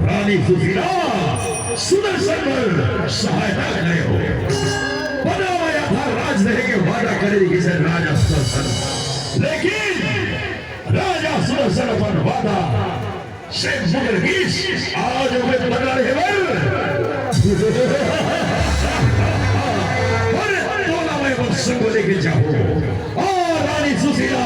रानी सुशीला सुदर्शन पर सहायता करे हो बना हुआ था राज रहे के वादा करेगी से राजा सुदर्शन, लेकिन राजा सुदर्शन अपन वादा से मुगल गीस आज हमें बदला रहे और तोला में वो संग लेके जाओ और रानी सुशीला